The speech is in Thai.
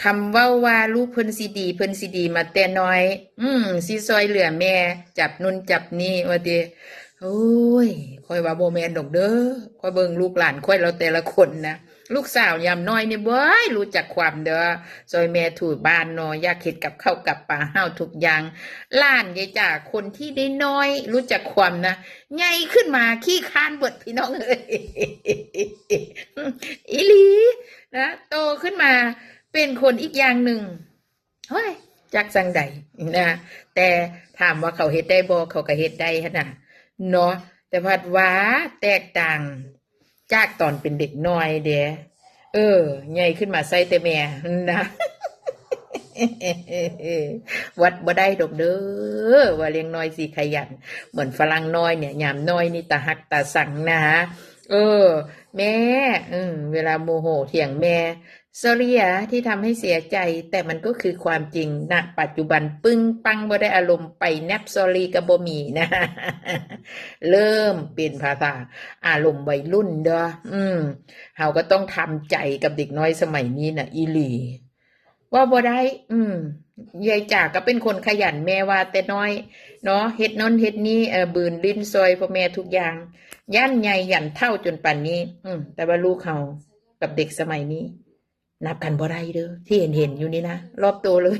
คำเว้าว่าลูกเพิ่นสิดีเพิ่นสิดีมาแต่น้อย สิซอยเหลือแม่จับนู่นจับนี่ว่าติโอ้ยค่อยว่าบ่แม่นดอกเด้อค่อยเบิ่งลูกหลานค่อยเราแต่ละคนนะลูกสาวยามน้อยนี่เบ้ยรู้จักความเด้อซอยแม่ถูบ้านเนาะอยากเฮ็ดกับข้าวกับปลาห้าวทุกอย่างหล้านยายจ๋าคนที่ได้น้อยรู้จักความนะใหญ่ขึ้นมาขี้คร้านเบิดพี่น้องเอ้ยอีหลีนะโตขึ้นมาเป็นคนอีกอย่างหนึ่งเฮ้ยจักสังใดนะแต่ถามว่าเขาเฮ็ดได้บ่เขาก็เฮ็ดได้หั่นน่ะเนาะแต่พัดว่าแตกต่างจากตอนเป็นเด็กน้อยเด้ใหญ่ขึ้นมาใส่แต่แม่นะวัดบ่ได้ดอกเด้อว่าเลี้ยงน้อยสิขยันเหมือนฝรั่งน้อยเนี่ยยามน้อยนี่ตาหักตาสั่งนะฮะแม่เวลาโมโหเถียงแม่sorry ที่ทำให้เสียใจแต่มันก็คือความจริงณปัจจุบันปึ้งปังบ่ได้อารมณ์ไปแนบ sorry ก็บ่มีนะ เริ่มเปลี่ยนภาษาอารมณ์วัยรุ่นเด้อเฮาก็ต้องทำใจกับเด็กน้อยสมัยนี้น่ะอีหลีว่าบ่ได้ยายจ๋าก็เป็นคนขยันแม่ว่าแต่น้อยเนาะเฮ็ดโน้นเฮ็ดนี้บืนลิ้นซอยพ่อแม่ทุกอย่างยันใหญ่ยันเท่าจนป่านนี้แต่ว่าลูกเขากับเด็กสมัยนี้นับกันบ่ได้เด้อที่เห็นอยู่นี่นะรอบตัวเลย